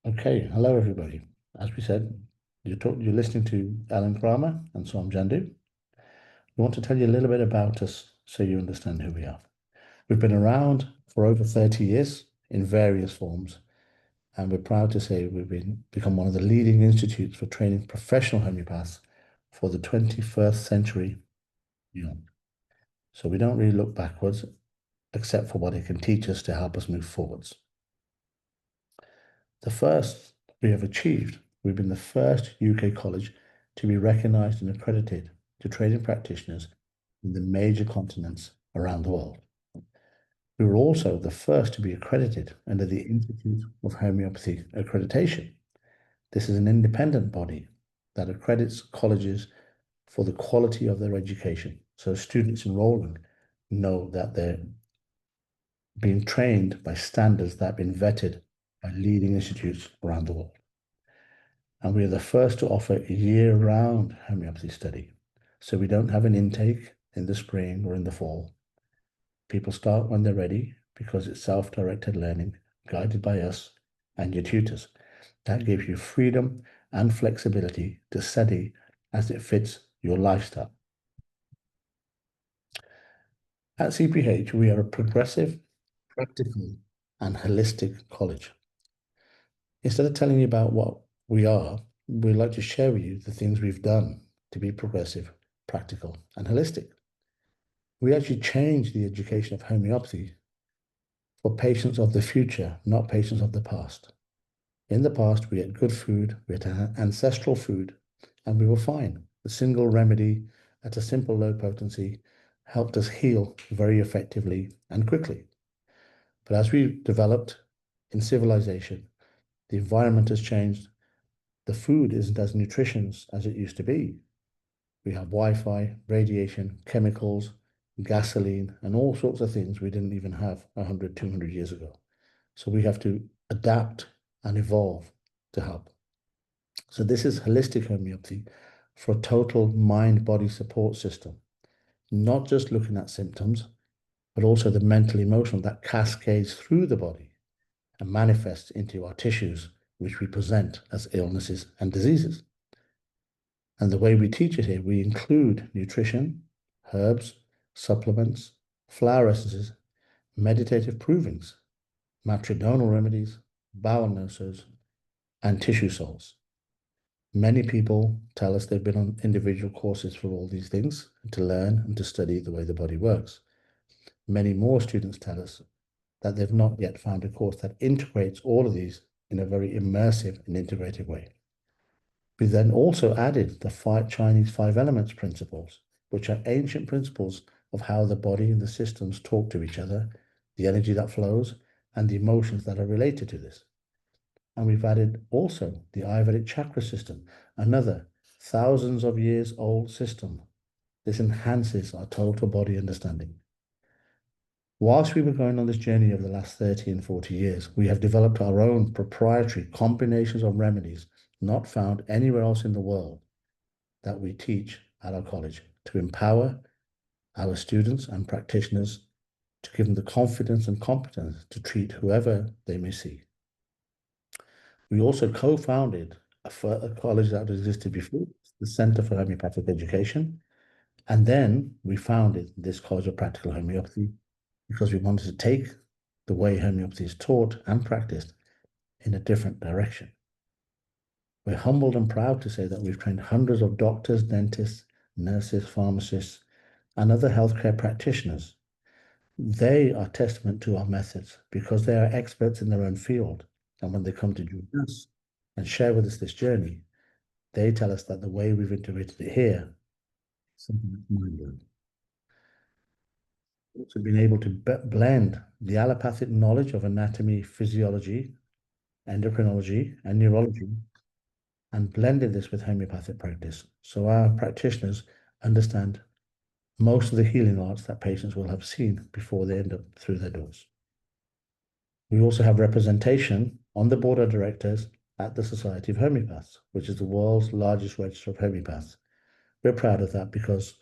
Okay, hello everybody. As we said, you're listening to Ellen Kramer and Som Jandu. We want to tell you a little bit about us so you understand who we are. We've been around for over 30 years in various forms, and we're proud to say become one of the leading institutes for training professional homeopaths for the 21st century beyond. So we don't really look backwards, except for what it can teach us to help us move forwards. The first we have achieved, we've been the first UK college to be recognised and accredited to training practitioners in the major continents around the world. We were also the first to be accredited under the Institute of Homeopathy Accreditation. This is an independent body that accredits colleges for the quality of their education. So students enrolling know that they're being trained by standards that have been vetted by leading institutes around the world. And we are the first to offer year-round homeopathy study. So we don't have an intake in the spring or in the fall. People start when they're ready because it's self-directed learning, guided by us and your tutors. That gives you freedom and flexibility to study as it fits your lifestyle. At CPH, we are a progressive, practical, and holistic college. Instead of telling you about what we are, we'd like to share with you the things we've done to be progressive, practical, and holistic. We actually changed the education of homeopathy for patients of the future, not patients of the past. In the past, we had good food, we had ancestral food, and we were fine. The single remedy at a simple low potency helped us heal very effectively and quickly. But as we developed in civilization, the environment has changed. The food isn't as nutritious as it used to be. We have Wi-Fi, radiation, chemicals, gasoline, and all sorts of things we didn't even have 100, 200 years ago. So we have to adapt and evolve to help. So this is holistic homeopathy for a total mind-body support system, not just looking at symptoms, but also the mental emotional that cascades through the body and manifests into our tissues, which we present as illnesses and diseases. And the way we teach it here, we include nutrition, herbs, supplements, flower essences, meditative provings, matridonal remedies, bowel nurses, and tissue salts. Many people tell us they've been on individual courses for all these things to learn and to study the way the body works. Many more students tell us that they've not yet found a course that integrates all of these in a very immersive and integrated way. We then also added the Chinese five elements principles, which are ancient principles of how the body and the systems talk to each other, the energy that flows, and the emotions that are related to this. And we've added also the Ayurvedic chakra system, another thousands of years old system. This enhances our total body understanding. Whilst we were going on this journey over the last 30 and 40 years, we have developed our own proprietary combinations of remedies not found anywhere else in the world that we teach at our college to empower our students and practitioners to give them the confidence and competence to treat whoever they may see. We also co-founded a college that existed before, the Center for Homeopathic Education, and then we founded this College of Practical Homeopathy because we wanted to take the way homeopathy is taught and practiced in a different direction. We're humbled and proud to say that we've trained hundreds of doctors, dentists, nurses, pharmacists, and other healthcare practitioners. They are testament to our methods because they are experts in their own field. And when they come to join us and share with us this journey, they tell us that the way we've integrated it here is something that's mind-blowing. Also been able to blend the allopathic knowledge of anatomy, physiology, endocrinology, and neurology, and blended this with homeopathic practice. So our practitioners understand most of the healing arts that patients will have seen before they end up through their doors. We also have representation on the board of directors at the Society of Homeopaths, which is the world's largest register of homeopaths. We're proud of that because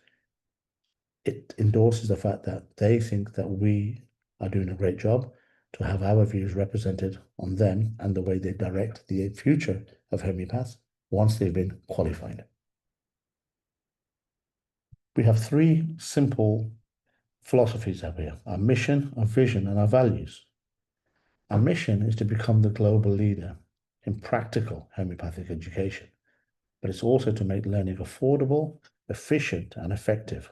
it endorses the fact that they think that we are doing a great job to have our views represented on them and the way they direct the future of homeopaths once they've been qualified. We have three simple philosophies up here: our mission, our vision, and our values. Our mission is to become the global leader in practical homeopathic education, but it's also to make learning affordable, efficient, and effective,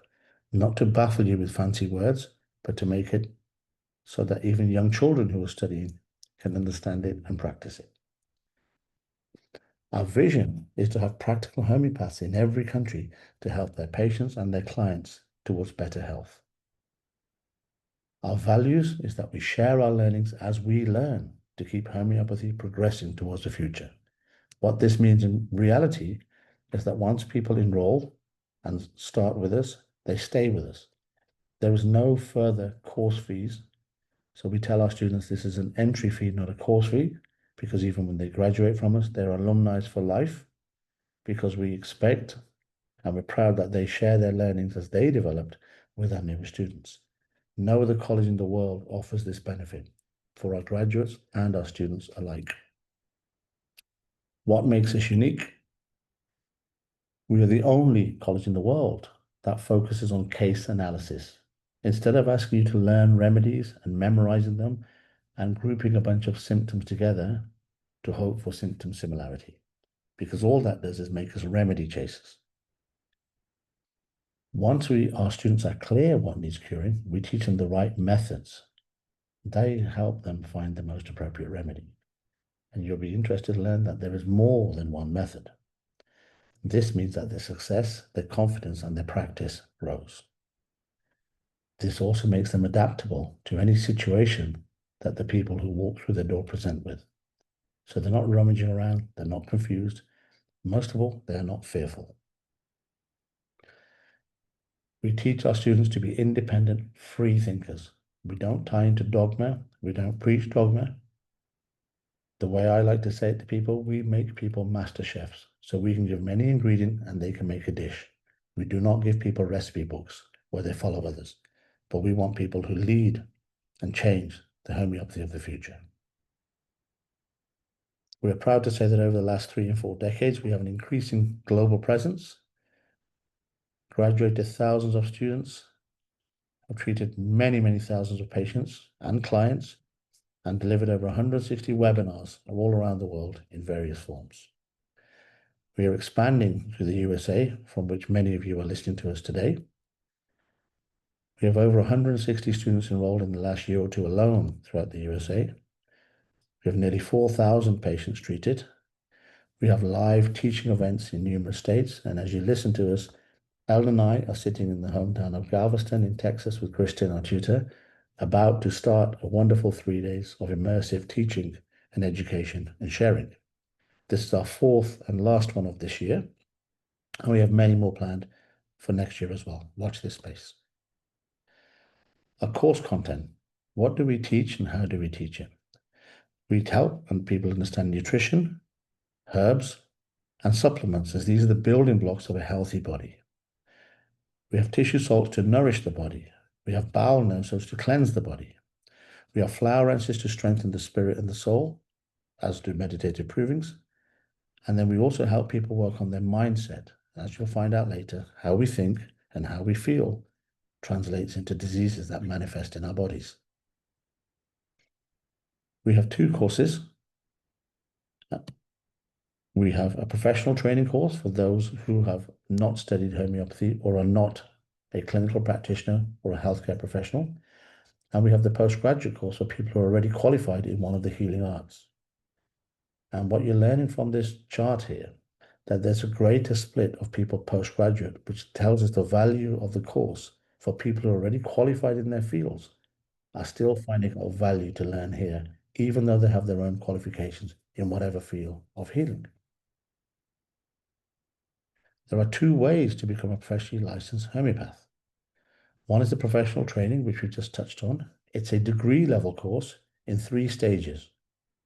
not to baffle you with fancy words, but to make it so that even young children who are studying can understand it and practice it. Our vision is to have practical homeopaths in every country to help their patients and their clients towards better health. Our values is that we share our learnings as we learn to keep homeopathy progressing towards the future. What this means in reality is that once people enroll and start with us, they stay with us. There is no further course fees. So we tell our students this is an entry fee, not a course fee, because even when they graduate from us, they're alumni for life, because we expect and we're proud that they share their learnings as they developed with our newer students. No other college in the world offers this benefit for our graduates and our students alike. What makes us unique? We are the only college in the world that focuses on case analysis. Instead of asking you to learn remedies and memorizing them and grouping a bunch of symptoms together to hope for symptom similarity, because all that does is make us remedy chasers. Once our students are clear what needs curing, we teach them the right methods. They help them find the most appropriate remedy. And you'll be interested to learn that there is more than one method. This means that their success, their confidence, and their practice grows. This also makes them adaptable to any situation that the people who walk through the door present with. So they're not rummaging around, they're not confused. Most of all, they're not fearful. We teach our students to be independent, free thinkers. We don't tie into dogma, we don't preach dogma. The way I like to say it to people, we make people master chefs. So we can give them any ingredient and they can make a dish. We do not give people recipe books where they follow others, but we want people who lead and change the homeopathy of the future. We are proud to say that over the last 3 and 4 decades, we have an increasing global presence, graduated thousands of students, have treated many, many thousands of patients and clients, and delivered over 160 webinars all around the world in various forms. We are expanding to the USA, from which many of you are listening to us today. We have over 160 students enrolled in the last year or two alone throughout the USA. We have nearly 4,000 patients treated. We have live teaching events in numerous states, and as you listen to us, Ellen and I are sitting in the hometown of Galveston in Texas with Christian, our tutor, about to start a wonderful 3 days of immersive teaching and education and sharing. This is our 4th and last one of this year, and we have many more planned for next year as well. Watch this space. Our course content. What do we teach and how do we teach it? We help people understand nutrition, herbs, and supplements, as these are the building blocks of a healthy body. We have tissue salts to nourish the body. We have bowel nosos to cleanse the body. We have flower essences to strengthen the spirit and the soul, as do meditative provings. And then we also help people work on their mindset. As you'll find out later, how we think and how we feel translates into diseases that manifest in our bodies. We have 2 courses. We have a professional training course for those who have not studied homeopathy or are not a clinical practitioner or a healthcare professional. And we have the postgraduate course for people who are already qualified in one of the healing arts. And what you're learning from this chart here, that there's a greater split of people postgraduate, which tells us the value of the course for people who are already qualified in their fields are still finding it of value to learn here, even though they have their own qualifications in whatever field of healing. There are 2 ways to become a professionally licensed homeopath. One is the professional training, which we just touched on. It's a degree level course in 3 stages,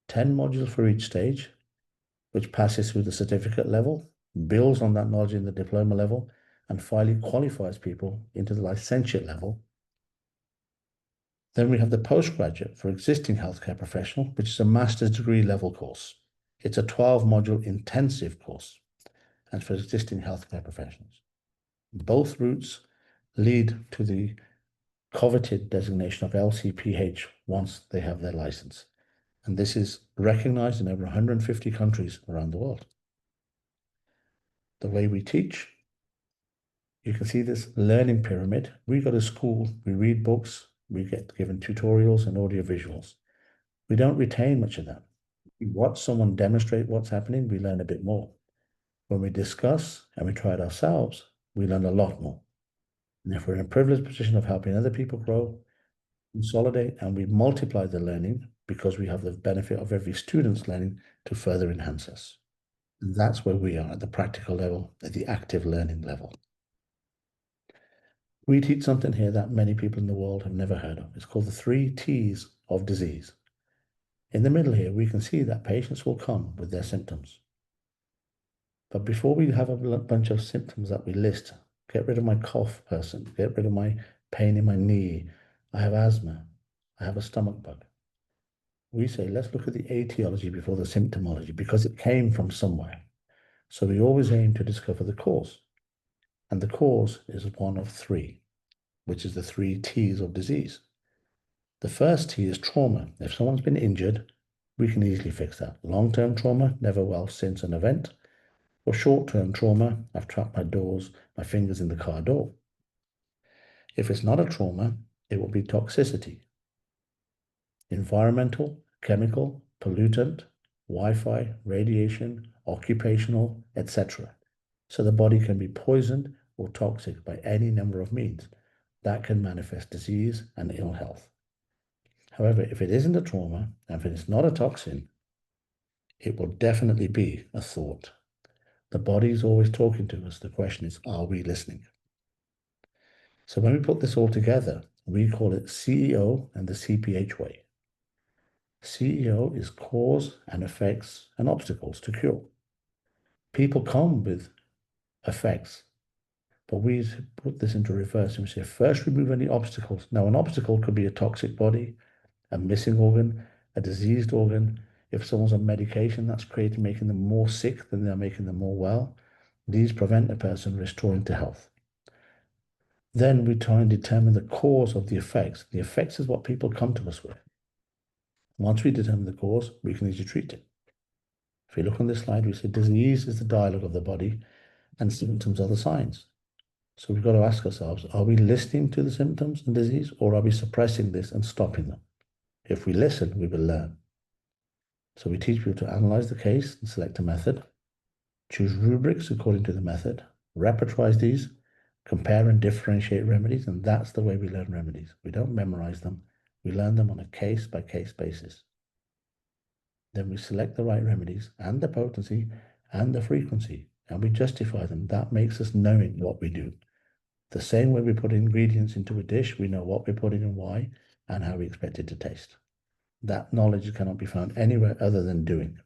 10 modules for each stage, which passes through the certificate level, builds on that knowledge in the diploma level, and finally qualifies people into the licentiate level Then we have the postgraduate for existing healthcare professional, which is a master's degree level course. It's a 12-module intensive course, and for existing healthcare professionals. Both routes lead to the coveted designation of LCPH once they have their license. And this is recognized in over 150 countries around the world. The way we teach, you can see this learning pyramid. We go to school, we read books, we get given tutorials and audio visuals. We don't retain much of that. We watch someone demonstrate what's happening, we learn a bit more. When we discuss and we try it ourselves, we learn a lot more. And if we're in a privileged position of helping other people grow, consolidate, and we multiply the learning because we have the benefit of every student's learning to further enhance us. And that's where we are at the practical level, at the active learning level. We teach something here that many people in the world have never heard of. It's called the 3 T's of disease. In the middle here, we can see that patients will come with their symptoms. But before we have a bunch of symptoms that we list, get rid of my cough person, get rid of my pain in my knee, I have asthma, I have a stomach bug. We say, let's look at the etiology before the symptomology because it came from somewhere. So we always aim to discover the cause. And the cause is one of 3, which is the 3 T's of disease. The first T is trauma. If someone's been injured, we can easily fix that. Long-term trauma, never well since an event. Or short-term trauma, I've trapped my fingers in the car door. If it's not a trauma, it will be toxicity. Environmental, chemical, pollutant, Wi-Fi, radiation, occupational, etc. So the body can be poisoned or toxic by any number of means. That can manifest disease and ill health. However, if it isn't a trauma, and if it's not a toxin, it will definitely be a thought. The body is always talking to us. The question is, are we listening? So when we put this all together, we call it CEO and the CPH way. CEO is cause and effects and obstacles to cure. People come with effects, but we put this into reverse and we say, first remove any obstacles. Now, an obstacle could be a toxic body, a missing organ, a diseased organ. If someone's on medication, that's making them more sick than they're making them more well. These prevent a person restoring to health. Then we try and determine the cause of the effects. The effects is what people come to us with. Once we determine the cause, we can easily treat it. If you look on this slide, we say disease is the dialogue of the body and symptoms are the signs. So we've got to ask ourselves, are we listening to the symptoms and disease or are we suppressing this and stopping them? If we listen, we will learn. So we teach people to analyze the case and select a method, choose rubrics according to the method, repertoire these, compare and differentiate remedies, and that's the way we learn remedies. We don't memorize them. We learn them on a case-by-case basis. Then we select the right remedies and the potency and the frequency, and we justify them. That makes us knowing what we do. The same way we put ingredients into a dish, we know what we're putting and why, and how we expect it to taste. That knowledge cannot be found anywhere other than doing.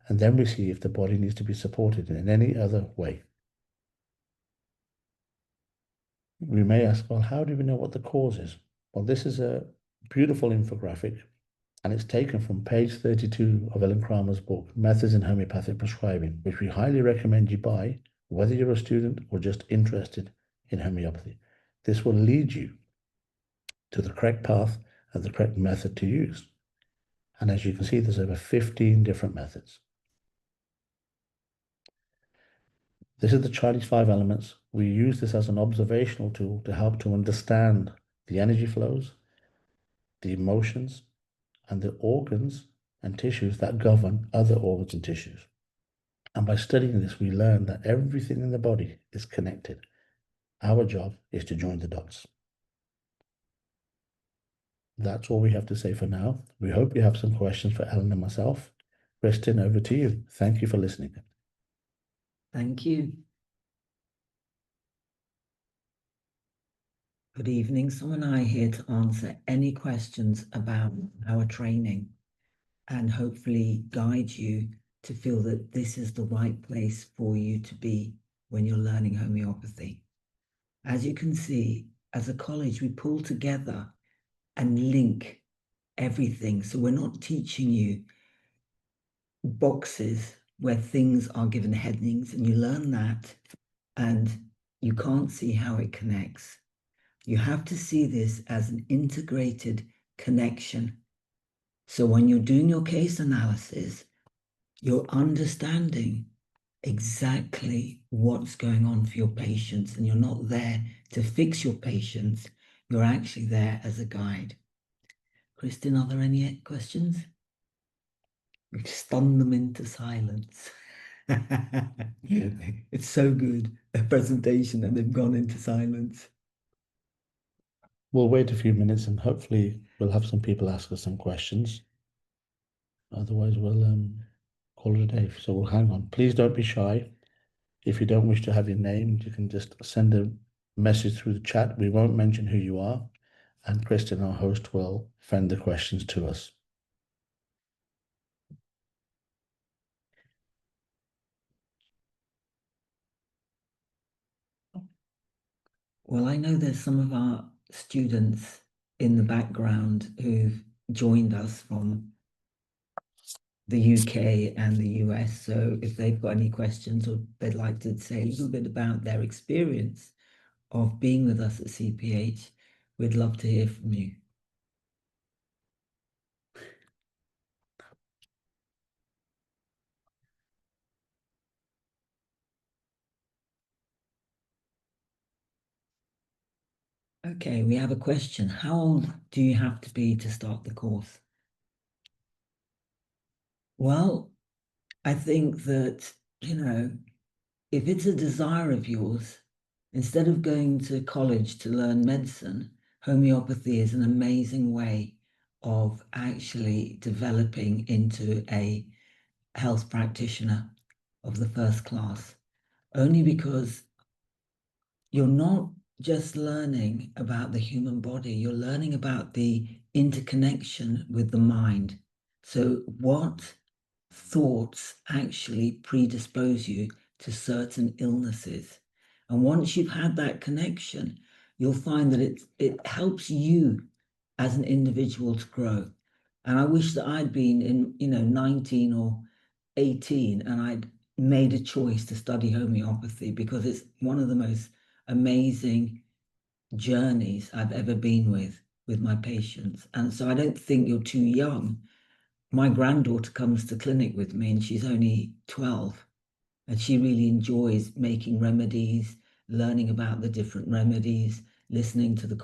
And then we see if the body needs to be supported in any other way. We may ask, well, how do we know what the cause is? Well, this is a beautiful infographic, and it's taken from page 32 of Ellen Kramer's book, Methods in Homeopathic Prescribing, which we highly recommend you buy, whether you're a student or just interested in homeopathy. This will lead you to the correct path and the correct method to use. And as you can see, there's over 15 different methods. This is the Chinese 5 elements. We use this as an observational tool to help to understand the energy flows, the emotions, and the organs and tissues that govern other organs and tissues. And by studying this, we learn that everything in the body is connected. Our job is to join the dots. That's all we have to say for now. We hope you have some questions for Ellen and myself. Kristin, over to you. Thank you for listening. Thank you. Good evening. Som and I are here to answer any questions about our training and hopefully guide you to feel that this is the right place for you to be when you're learning homeopathy. As you can see, as a college, we pull together and link everything. So we're not teaching you boxes where things are given headings and you learn that and you can't see how it connects. You have to see this as an integrated connection. So when you're doing your case analysis, you're understanding exactly what's going on for your patients, and you're not there to fix your patients. You're actually there as a guide. Kristen, are there any questions? You stun them into silence. It's so good, a presentation, and they've gone into silence. We'll wait a few minutes and hopefully we'll have some people ask us some questions. Otherwise, we'll call it a day. So we'll hang on. Please don't be shy. If you don't wish to have your name, you can just send a message through the chat. We won't mention who you are, and Kristen, our host, will send the questions to us. Well, I know there's some of our students in the background who've joined us from the UK and the US. So if they've got any questions or they'd like to say a little bit about their experience of being with us at CPH, we'd love to hear from you. Okay, we have a question. How old do you have to be to start the course? Well, I think that, if it's a desire of yours, instead of going to college to learn medicine, homeopathy is an amazing way of actually developing into a health practitioner of the first class, only because you're not just learning about the human body, you're learning about the interconnection with the mind. So what thoughts actually predispose you to certain illnesses. And once you've had that connection, you'll find that it helps you as an individual to grow. And I wish that I'd been in, 19 or 18 and I'd made a choice to study homeopathy, because it's one of the most amazing journeys I've ever been with my patients. And so I don't think you're too young. My granddaughter comes to clinic with me and she's only 12, and she really enjoys making remedies, learning about the different remedies, listening to the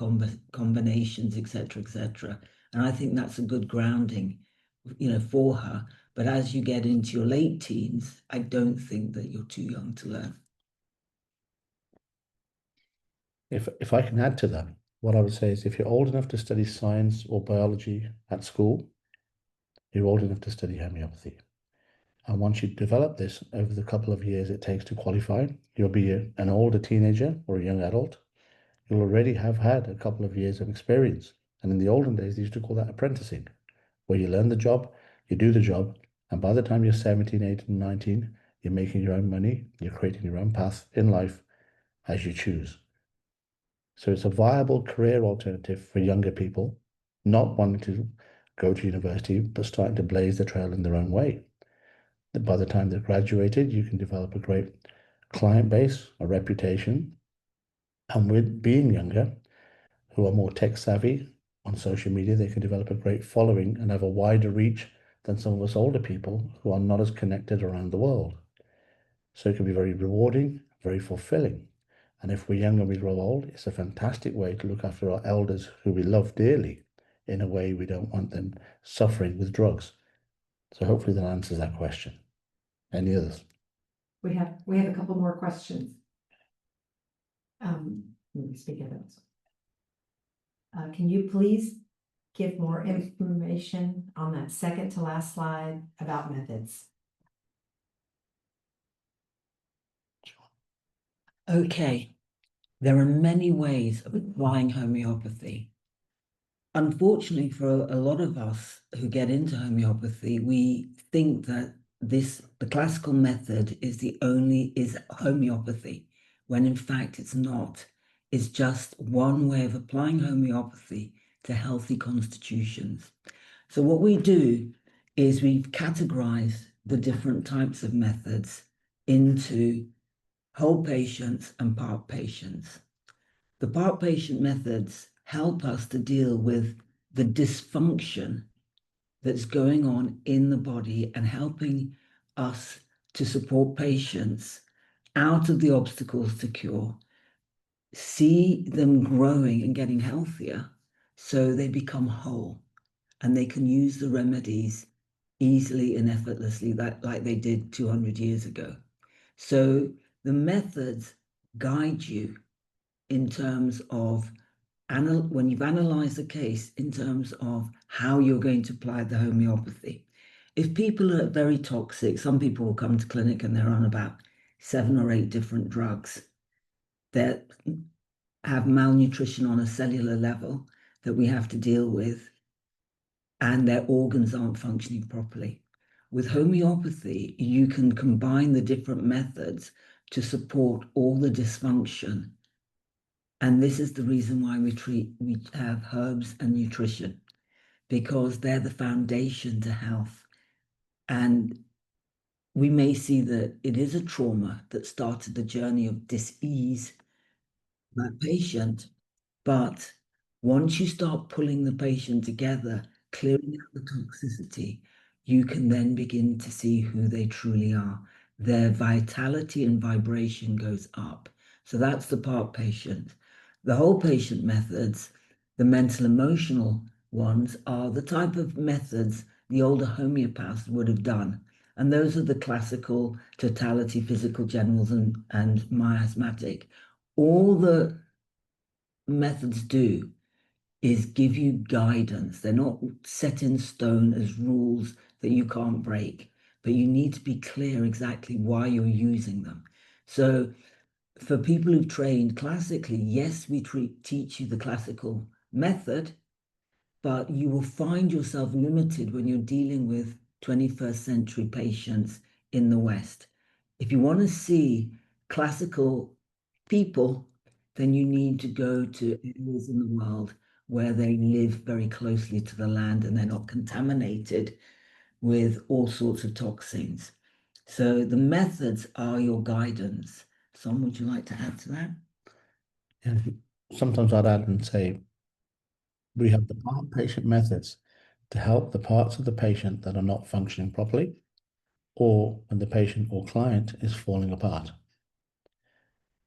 combinations, etc., etc. And I think that's a good grounding, for her. But as you get into your late teens, I don't think that you're too young to learn. If I can add to that, what I would say is if you're old enough to study science or biology at school, you're old enough to study homeopathy. And once you develop this over the couple of years it takes to qualify, you'll be an older teenager or a young adult. You'll already have had a couple of years of experience. And in the olden days, they used to call that apprenticing, where you learn the job, you do the job, and by the time you're 17, 18, 19, you're making your own money, you're creating your own path in life as you choose. So it's a viable career alternative for younger people, not wanting to go to university, but starting to blaze the trail in their own way. That by the time they've graduated, you can develop a great client base, a reputation, and with being younger, who are more tech savvy on social media, they can develop a great following and have a wider reach than some of us older people who are not as connected around the world. So it can be very rewarding, very fulfilling. And if we're young and we grow old, it's a fantastic way to look after our elders who we love dearly in a way we don't want them suffering with drugs. So hopefully that answers that question. Any others? We have a couple more questions. Let me speak of those. Can you please give more information on that second to last slide about methods? Okay, there are many ways of applying homeopathy. Unfortunately, for a lot of us who get into homeopathy, we think that the classical method is homeopathy, when in fact it's not. It's just one way of applying homeopathy to healthy constitutions. So what we do is we've categorized the different types of methods into whole patients and part patients. The part patient methods help us to deal with the dysfunction that's going on in the body and helping us to support patients out of the obstacles to cure, see them growing and getting healthier so they become whole and they can use the remedies easily and effortlessly like they did 200 years ago. So the methods guide you in terms of when you've analyzed the case in terms of how you're going to apply the homeopathy. If people are very toxic, some people will come to clinic and they're on about 7 or 8 different drugs that have malnutrition on a cellular level that we have to deal with, and their organs aren't functioning properly. With homeopathy, you can combine the different methods to support all the dysfunction. And this is the reason why we have herbs and nutrition, because they're the foundation to health. And we may see that it is a trauma that started the journey of dis-ease that patient, but once you start pulling the patient together, clearing out the toxicity, you can then begin to see who they truly are. Their vitality and vibration goes up. So that's the part patient. The whole patient methods, the mental emotional ones, are the type of methods the older homeopaths would have done. And those are the classical totality, physical, generals, and miasmatic. All the methods do is give you guidance. They're not set in stone as rules that you can't break, but you need to be clear exactly why you're using them. So for people who've trained classically, yes, we teach you the classical method, but you will find yourself limited when you're dealing with 21st century patients in the West. If you want to see classical people, then you need to go to areas in the world where they live very closely to the land and they're not contaminated with all sorts of toxins. So the methods are your guidance. Som, would you like to add to that? Yeah, sometimes I'd add and say we have the part patient methods to help the parts of the patient that are not functioning properly, or when the patient or client is falling apart.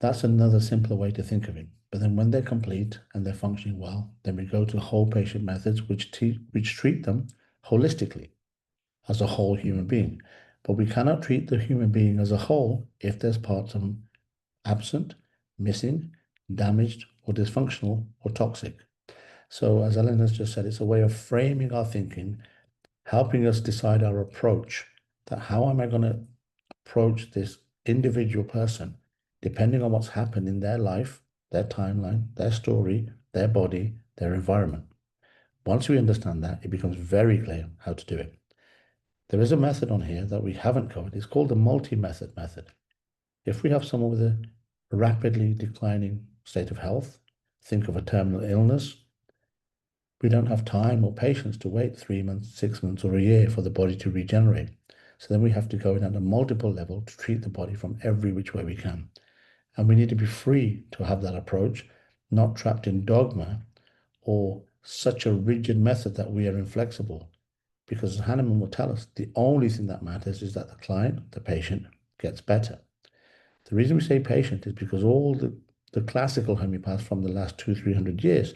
That's another simpler way to think of it. But then when they're complete and they're functioning well, then we go to whole patient methods, which treat them holistically as a whole human being. But we cannot treat the human being as a whole if there's parts of them absent, missing, damaged, or dysfunctional, or toxic. So as Ellen has just said, it's a way of framing our thinking, helping us decide our approach, that how am I going to approach this individual person, depending on what's happened in their life, their timeline, their story, their body, their environment. Once we understand that, it becomes very clear how to do it. There is a method on here that we haven't covered. It's called the multi-method method. If we have someone with a rapidly declining state of health, think of a terminal illness, we don't have time or patience to wait 3 months, 6 months, or a year for the body to regenerate. So then we have to go in at a multiple level to treat the body from every which way we can. And we need to be free to have that approach, not trapped in dogma or such a rigid method that we are inflexible. Because as Hahnemann will tell us, the only thing that matters is that the client, the patient, gets better. The reason we say patient is because all the classical homeopaths from the last 200-300 years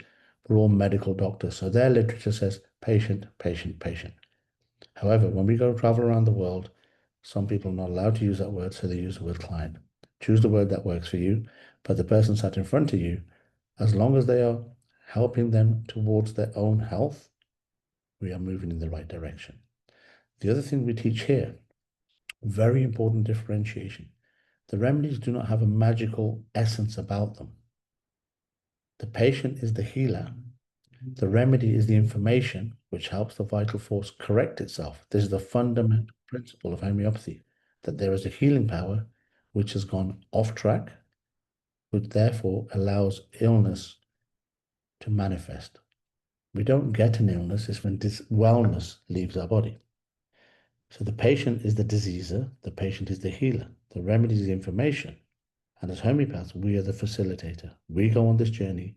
were all medical doctors. So their literature says patient, patient, patient. However, when we go travel around the world, some people are not allowed to use that word, so they use the word client. Choose the word that works for you, but the person sat in front of you, as long as they are helping them towards their own health, we are moving in the right direction. The other thing we teach here, very important differentiation. The remedies do not have a magical essence about them. The patient is the healer. The remedy is the information which helps the vital force correct itself. This is the fundamental principle of homeopathy, that there is a healing power which has gone off track, which therefore allows illness to manifest. We don't get an illness, it's when this wellness leaves our body. So the patient is the diseaser, the patient is the healer, the remedy is the information. And as homeopaths, we are the facilitator. We go on this journey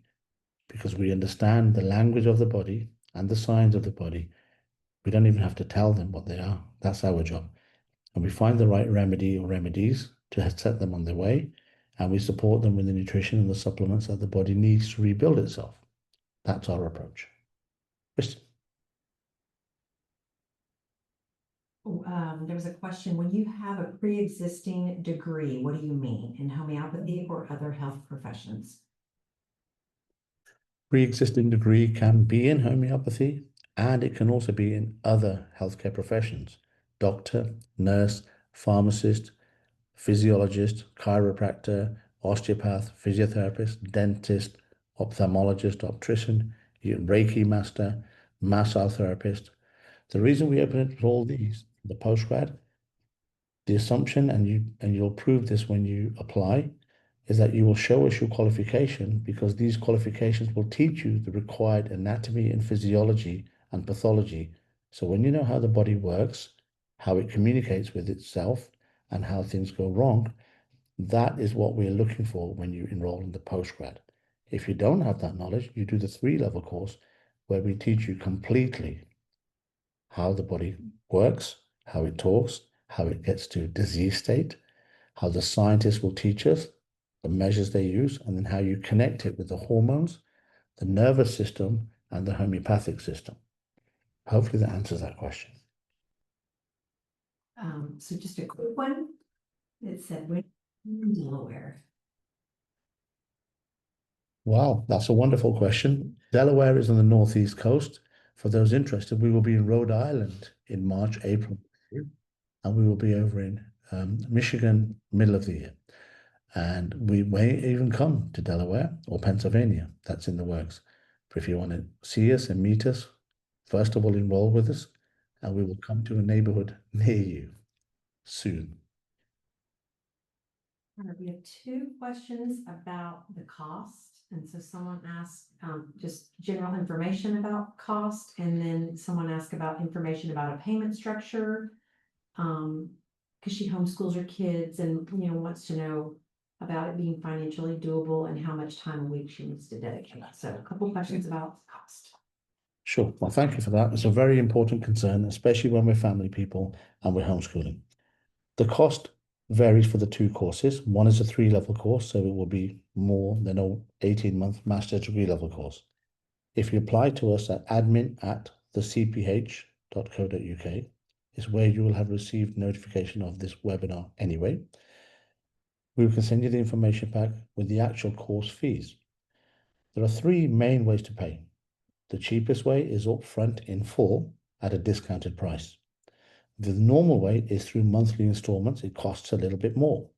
because we understand the language of the body and the signs of the body. We don't even have to tell them what they are. That's our job. And we find the right remedy or remedies to set them on their way, and we support them with the nutrition and the supplements that the body needs to rebuild itself. That's our approach. Kristen? There was a question, when you have a pre-existing degree, what do you mean in homeopathy or other health professions? Pre-existing degree can be in homeopathy, and it can also be in other healthcare professions. Doctor, nurse, pharmacist, physiologist, chiropractor, osteopath, physiotherapist, dentist, ophthalmologist, optician, Reiki master, massage therapist. The reason we open it for all these, the postgrad, the assumption, and you'll prove this when you apply, is that you will show us your qualification, because these qualifications will teach you the required anatomy and physiology and pathology. So when you know how the body works, how it communicates with itself, and how things go wrong, that is what we're looking for when you enroll in the postgrad. If you don't have that knowledge, you do the 3-level course where we teach you completely how the body works, how it talks, how it gets to disease state, how the scientists will teach us the measures they use, and then how you connect it with the hormones, the nervous system, and the homeopathic system. Hopefully that answers that question. So just a quick one. It said, when in Delaware? Wow, that's a wonderful question. Delaware is on the northeast coast. For those interested, we will be in Rhode Island in March, April, and we will be over in Michigan middle of the year. And we may even come to Delaware or Pennsylvania. That's in the works. But if you want to see us and meet us, first of all, enroll with us, and we will come to a neighborhood near you soon. All right, we have 2 questions about the cost. And so someone asked just general information about cost, and then someone asked about information about a payment structure. Because she homeschools her kids and wants to know about it being financially doable and how much time a week she needs to dedicate. So a couple questions about cost. Sure. Well, thank you for that. It's a very important concern, especially when we're family people and we're homeschooling. The cost varies for the 2 courses. One is a 3-level course, so it will be more than an 18-month master's degree level course. If you apply to us at admin@thecph.co.uk, is where you will have received notification of this webinar anyway. We can send you the information pack with the actual course fees. There are 3 main ways to pay. The cheapest way is upfront in full at a discounted price. The normal way is through monthly installments. It costs a little bit more,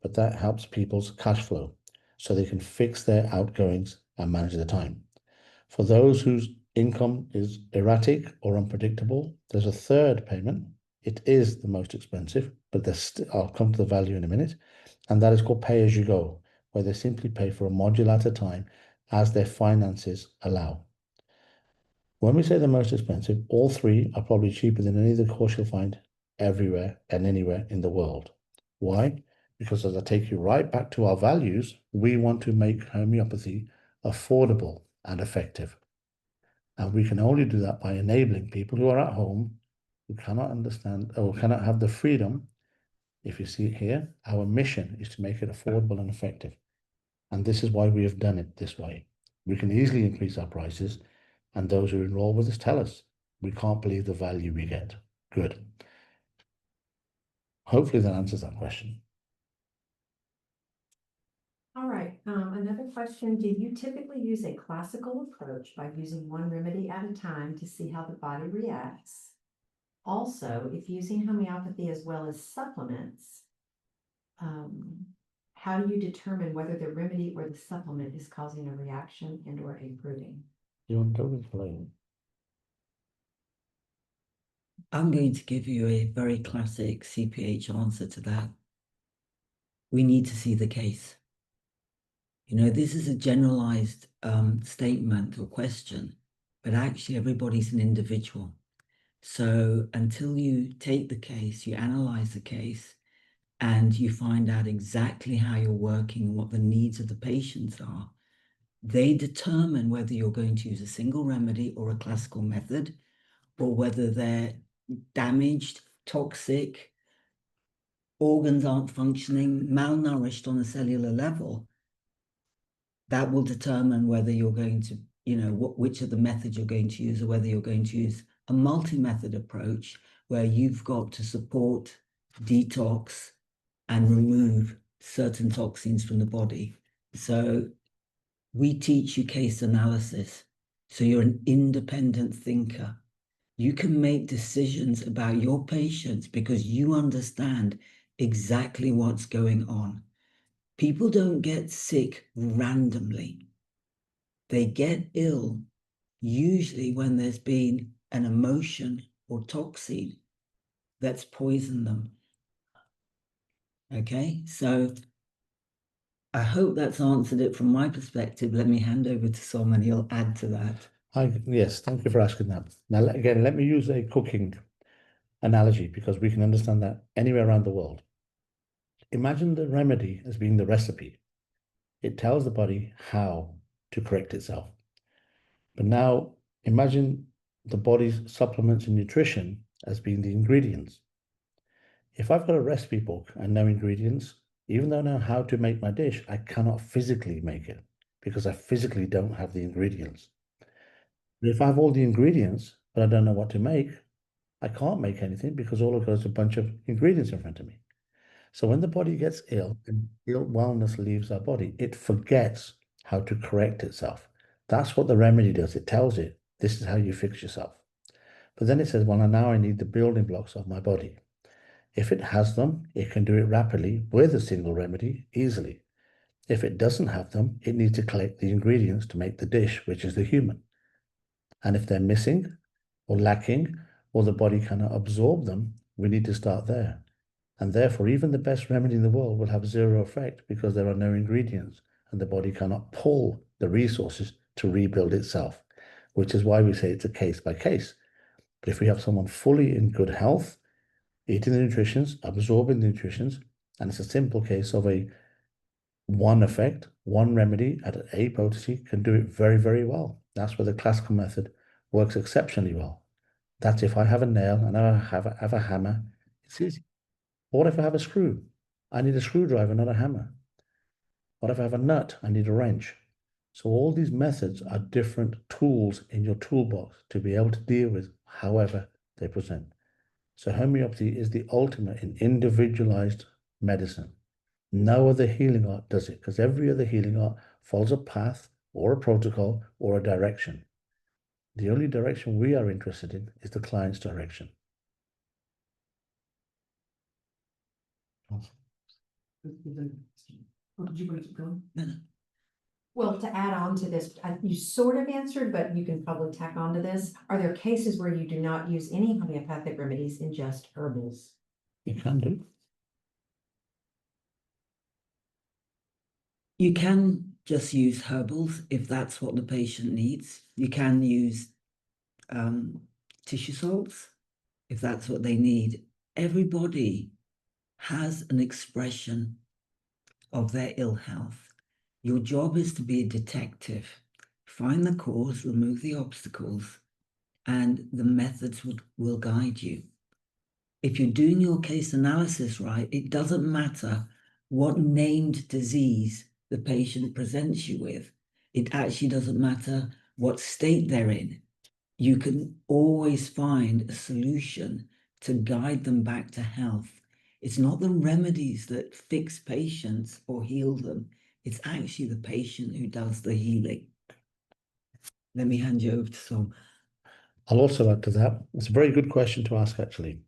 but that helps people's cash flow so they can fix their outgoings and manage their time. For those whose income is erratic or unpredictable, there's a 3rd payment. It is the most expensive, but I'll come to the value in a minute. And that is called pay as you go, where they simply pay for a module at a time as their finances allow. When we say the most expensive, all 3 are probably cheaper than any of the course you'll find everywhere and anywhere in the world. Why? Because as I take you right back to our values, we want to make homeopathy affordable and effective. And we can only do that by enabling people who are at home, who cannot understand or cannot have the freedom. If you see it here, our mission is to make it affordable and effective. And this is why we have done it this way. We can easily increase our prices, and those who enroll with us tell us, we can't believe the value we get. Good. Hopefully that answers that question. All right, another question. Do you typically use a classical approach by using one remedy at a time to see how the body reacts? Also, if using homeopathy as well as supplements, how do you determine whether the remedy or the supplement is causing a reaction and or improving? You want to explain? I'm going to give you a very classic CPH answer to that. We need to see the case. This is a generalized statement or question, but actually everybody's an individual. So until you take the case, you analyze the case, and you find out exactly how you're working and what the needs of the patients are, they determine whether you're going to use a single remedy or a classical method, or whether they're damaged, toxic, organs aren't functioning, malnourished on a cellular level. That will determine whether you're going to, which of the methods you're going to use, or whether you're going to use a multi-method approach where you've got to support detox and remove certain toxins from the body. So we teach you case analysis. So you're an independent thinker. You can make decisions about your patients because you understand exactly what's going on. People don't get sick randomly. They get ill usually when there's been an emotion or toxin that's poisoned them. Okay, so I hope that's answered it from my perspective. Let me hand over to Som and he'll add to that. Yes, thank you for asking that. Now, again, let me use a cooking analogy because we can understand that anywhere around the world. Imagine the remedy as being the recipe. It tells the body how to correct itself. But now imagine the body's supplements and nutrition as being the ingredients. If I've got a recipe book and no ingredients, even though I know how to make my dish, I cannot physically make it because I physically don't have the ingredients. But if I have all the ingredients, but I don't know what to make, I can't make anything because all I've got is a bunch of ingredients in front of me. So when the body gets ill and ill wellness leaves our body, it forgets how to correct itself. That's what the remedy does. It tells it, this is how you fix yourself. But then it says, well, now I need the building blocks of my body. If it has them, it can do it rapidly with a single remedy easily. If it doesn't have them, it needs to collect the ingredients to make the dish, which is the human. And if they're missing or lacking, or the body cannot absorb them, we need to start there. And therefore, even the best remedy in the world will have zero effect because there are no ingredients and the body cannot pull the resources to rebuild itself, which is why we say it's a case by case. But if we have someone fully in good health, eating the nutritions, absorbing the nutritions, and it's a simple case of one effect, one remedy at a potency can do it very, very well. That's where the classical method works exceptionally well. That's if I have a nail and I have a hammer, it's easy. What if I have a screw? I need a screwdriver, not a hammer. What if I have a nut? I need a wrench. So all these methods are different tools in your toolbox to be able to deal with however they present. So homeopathy is the ultimate in individualized medicine. No other healing art does it because every other healing art follows a path or a protocol or a direction. The only direction we are interested in is the client's direction. Well, to add on to this, you sort of answered, but you can probably tack on to this. Are there cases where you do not use any homeopathic remedies and just herbals? You can do. You can just use herbals if that's what the patient needs. You can use tissue salts if that's what they need. Everybody has an expression of their ill health. Your job is to be a detective. Find the cause, remove the obstacles, and the methods will guide you. If you're doing your case analysis right, it doesn't matter what named disease the patient presents you with. It actually doesn't matter what state they're in. You can always find a solution to guide them back to health. It's not the remedies that fix patients or heal them. It's actually the patient who does the healing. Let me hand you over to Som. I'll also add to that. It's a very good question to ask, actually.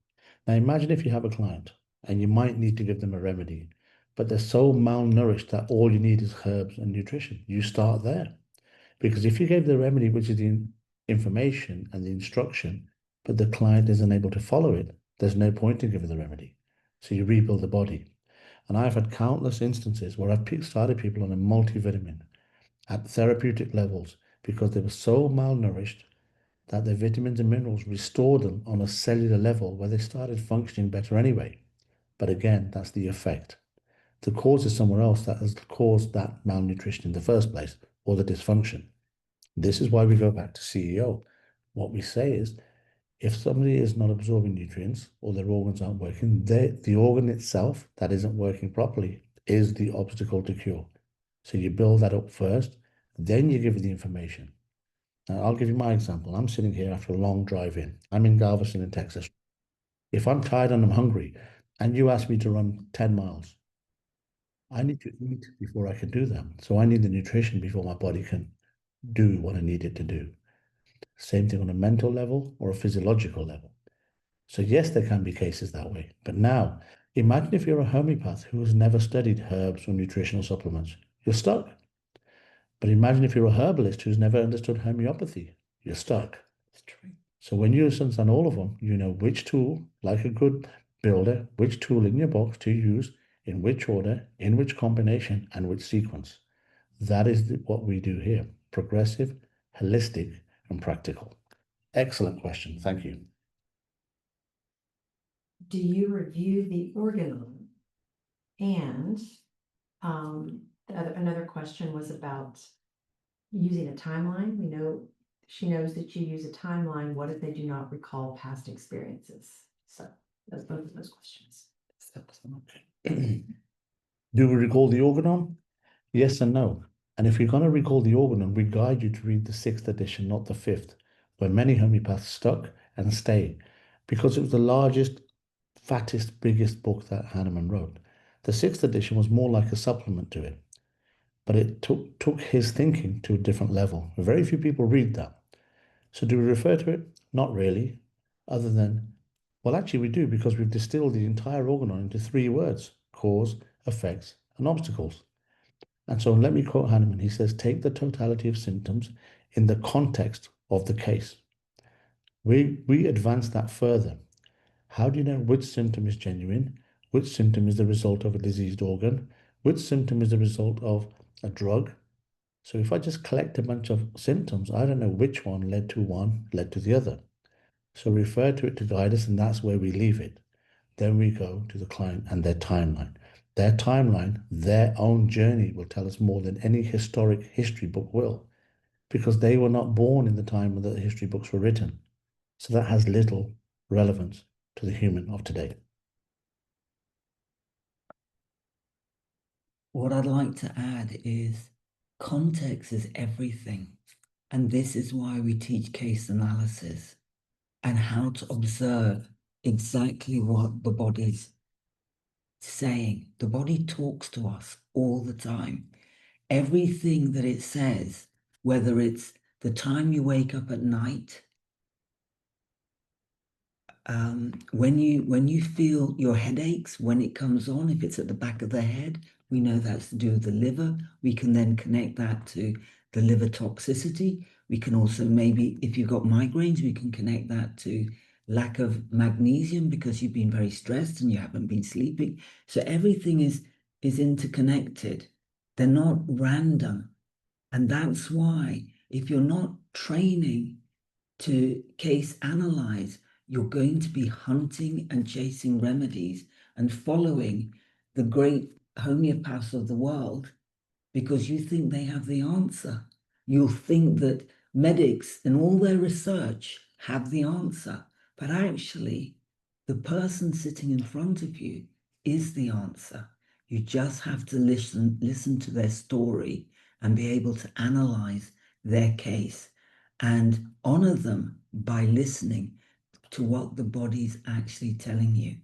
Now, imagine if you have a client and you might need to give them a remedy, but they're so malnourished that all you need is herbs and nutrition. You start there. Because if you gave the remedy, which is the information and the instruction, but the client isn't able to follow it, there's no point in giving the remedy. So you rebuild the body. And I've had countless instances where I've started people on a multivitamin at therapeutic levels because they were so malnourished that their vitamins and minerals restore them on a cellular level where they started functioning better anyway. But again, that's the effect. The cause is somewhere else that has caused that malnutrition in the first place, or the dysfunction. This is why we go back to CEO. What we say is, if somebody is not absorbing nutrients or their organs aren't working, the organ itself that isn't working properly is the obstacle to cure. So you build that up first, then you give the information. Now, I'll give you my example. I'm sitting here after a long drive in. I'm in Galveston in Texas. If I'm tired and I'm hungry, and you ask me to run 10 miles, I need to eat before I can do that. So I need the nutrition before my body can do what I need it to do. Same thing on a mental level or a physiological level. So yes, there can be cases that way. But now, imagine if you're a homeopath who has never studied herbs or nutritional supplements. You're stuck. But imagine if you're a herbalist who's never understood homeopathy. You're stuck. It's true. So when you understand all of them, you know which tool, like a good builder, which tool in your box to use, in which order, in which combination, and which sequence. That is what we do here. Progressive, holistic, and practical. Excellent question. Thank you. Do you review the organon? And another question was about using a timeline. We know she knows that you use a timeline. What if they do not recall past experiences? So that's both of those questions. Okay. Do we recall the organon? Yes and no. And if you're going to recall the organon, we guide you to read the 6th edition, not the 5th, where many homeopaths stuck and stay, because it was the largest, fattest, biggest book that Hahnemann wrote. The 6th edition was more like a supplement to it, but it took his thinking to a different level. Very few people read that. So do we refer to it? Not really, other than, well, actually we do, because we've distilled the entire organon into 3 words: cause, effects, and obstacles. And so let me quote Hahnemann. He says, take the totality of symptoms in the context of the case. We advance that further. How do you know which symptom is genuine? Which symptom is the result of a diseased organ? Which symptom is the result of a drug? So if I just collect a bunch of symptoms, I don't know which one led to the other. So refer to it to guide us, and that's where we leave it. Then we go to the client and their timeline. Their timeline, their own journey will tell us more than any historic history book will, because they were not born in the time that the history books were written. So that has little relevance to the human of today. What I'd like to add is context is everything. And this is why we teach case analysis and how to observe exactly what the body's saying. The body talks to us all the time. Everything that it says, whether it's the time you wake up at night, when you feel your headaches, when it comes on, if it's at the back of the head, we know that's to do with the liver. We can then connect that to the liver toxicity. We can also maybe, if you've got migraines, we can connect that to lack of magnesium because you've been very stressed and you haven't been sleeping. So everything is interconnected. They're not random. And that's why if you're not training to case analyze, you're going to be hunting and chasing remedies and following the great homeopaths of the world because you think they have the answer. You'll think that medics in all their research have the answer, but actually the person sitting in front of you is the answer. You just have to listen to their story and be able to analyze their case and honor them by listening to what the body's actually telling you.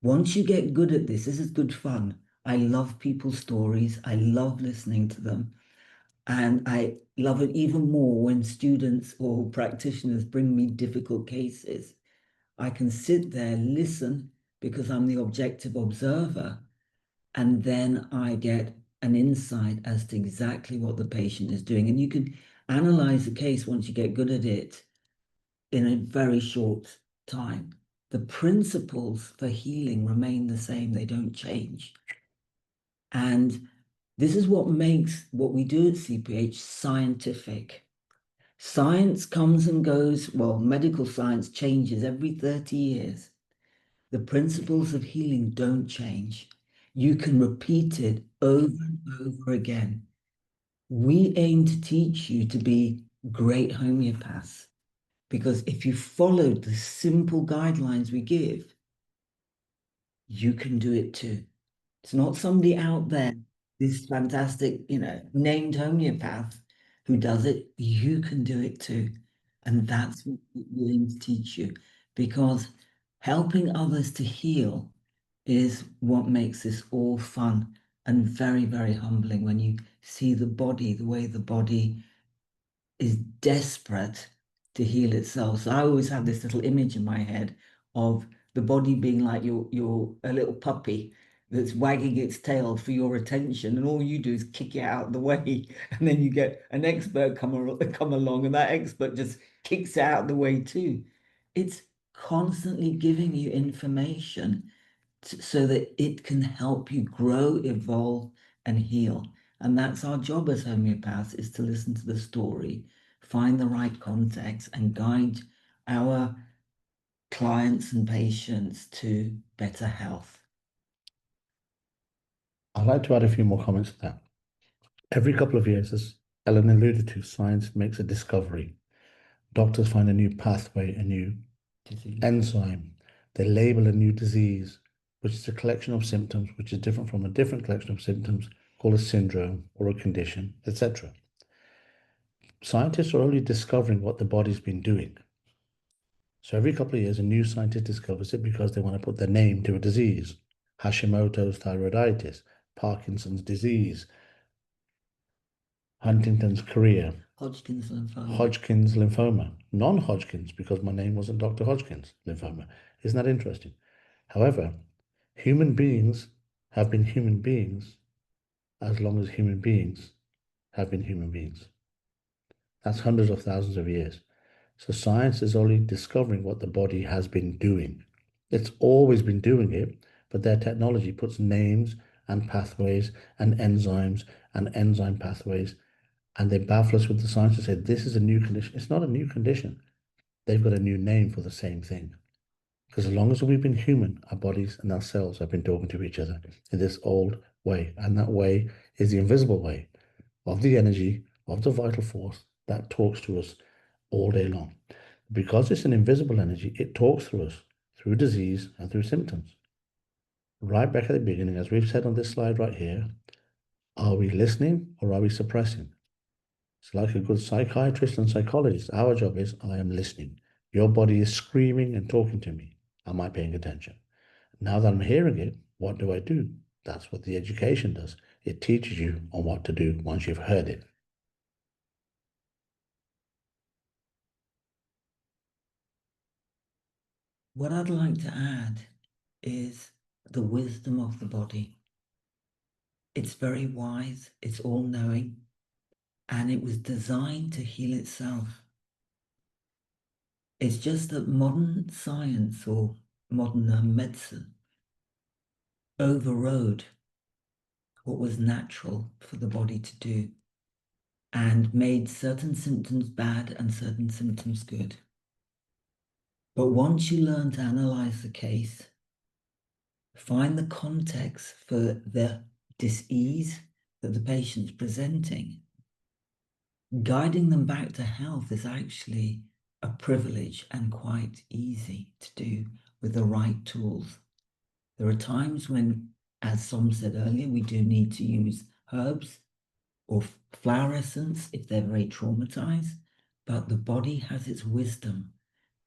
Once you get good at this is good fun. I love people's stories. I love listening to them. And I love it even more when students or practitioners bring me difficult cases. I can sit there, listen, because I'm the objective observer, and then I get an insight as to exactly what the patient is doing. And you can analyze the case once you get good at it in a very short time. The principles for healing remain the same, they don't change. And this is what makes what we do at CPH scientific. Science comes and goes. Well, medical science changes every 30 years. The principles of healing don't change. You can repeat it over and over again. We aim to teach you to be great homeopaths, because if you followed the simple guidelines we give, you can do it too. It's not somebody out there, this fantastic, named homeopath who does it. You can do it too. And that's what we aim to teach you, because helping others to heal is what makes this all fun and very, very humbling when you see the body, the way the body is desperate to heal itself. So I always have this little image in my head of the body being like you're a little puppy that's wagging its tail for your attention, and all you do is kick it out of the way, and then you get an expert come along, and that expert just kicks it out of the way too. It's constantly giving you information so that it can help you grow, evolve, and heal. And that's our job as homeopaths, is to listen to the story, find the right context, and guide our clients and patients to better health. I'd like to add a few more comments to that. Every couple of years, as Ellen alluded to, science makes a discovery. Doctors find a new pathway, a new enzyme. They label a new disease, which is a collection of symptoms, which is different from a different collection of symptoms called a syndrome or a condition, etc. Scientists are only discovering what the body's been doing. So every couple of years, a new scientist discovers it because they want to put their name to a disease. Hashimoto's thyroiditis, Parkinson's disease, Huntington's chorea, Hodgkin's lymphoma. Hodgkin's lymphoma, non-Hodgkin's, because my name wasn't Dr. Hodgkin's lymphoma. Isn't that interesting? However, human beings have been human beings as long as human beings have been human beings. That's hundreds of thousands of years. So science is only discovering what the body has been doing. It's always been doing it, but their technology puts names and pathways and enzymes and enzyme pathways, and they baffle us with the science to say this is a new condition. It's not a new condition. They've got a new name for the same thing. Because as long as we've been human, our bodies and our cells have been talking to each other in this old way. And that way is the invisible way of the energy, of the vital force that talks to us all day long. Because it's an invisible energy, it talks through us, through disease and through symptoms. Right back at the beginning, as we've said on this slide right here, are we listening or are we suppressing? It's like a good psychiatrist and psychologist. Our job is, I am listening. Your body is screaming and talking to me. Am I paying attention? Now that I'm hearing it, what do I do? That's what the education does. It teaches you on what to do once you've heard it. What I'd like to add is the wisdom of the body. It's very wise, it's all-knowing, and it was designed to heal itself. It's just that modern science or modern medicine overrode what was natural for the body to do and made certain symptoms bad and certain symptoms good. But once you learn to analyze the case, find the context for the dis-ease that the patient's presenting, guiding them back to health is actually a privilege and quite easy to do with the right tools. There are times when, as Som said earlier, we do need to use herbs or flower essence if they're very traumatized, but the body has its wisdom,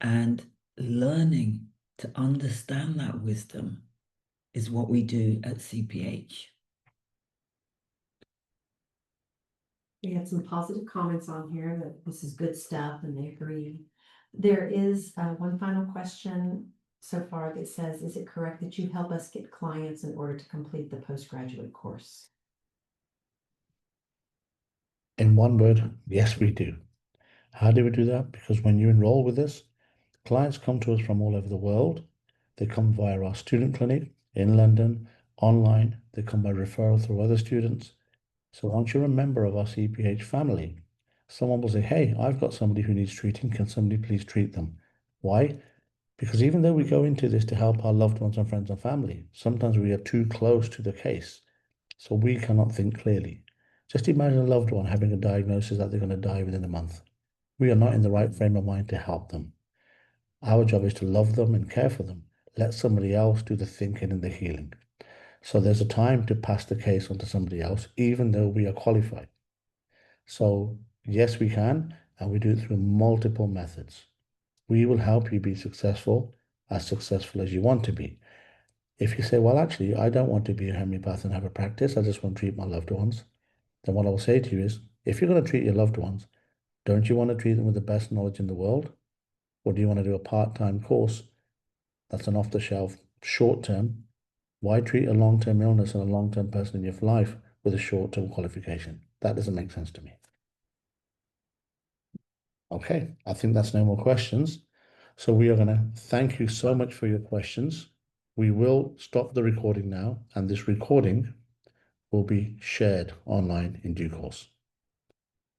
and learning to understand that wisdom is what we do at CPH. We had some positive comments on here that this is good stuff and they agree. There is one final question so far that says, is it correct that you help us get clients in order to complete the postgraduate course? In one word, yes, we do. How do we do that? Because when you enroll with us, clients come to us from all over the world. They come via our student clinic in London, online. They come by referral through other students. So once you're a member of our CPH family, Someone will say, hey, I've got somebody who needs treating. Can somebody please treat them? Why? Because even though we go into this to help our loved ones and friends and family, sometimes we are too close to the case. So we cannot think clearly. Just imagine a loved one having a diagnosis that they're going to die within a month. We are not in the right frame of mind to help them. Our job is to love them and care for them. Let somebody else do the thinking and the healing. So there's a time to pass the case on to somebody else, even though we are qualified. So yes, we can, and we do it through multiple methods. We will help you be successful as you want to be. If you say, well, actually, I don't want to be a homeopath and have a practice, I just want to treat my loved ones, then what I will say to you is, if you're going to treat your loved ones, don't you want to treat them with the best knowledge in the world? Or do you want to do a part-time course that's an off-the-shelf, short-term? Why treat a long-term illness and a long-term person in your life with a short-term qualification? That doesn't make sense to me. Okay, I think that's no more questions. So we are going to thank you so much for your questions. We will stop the recording now, and this recording will be shared online in due course.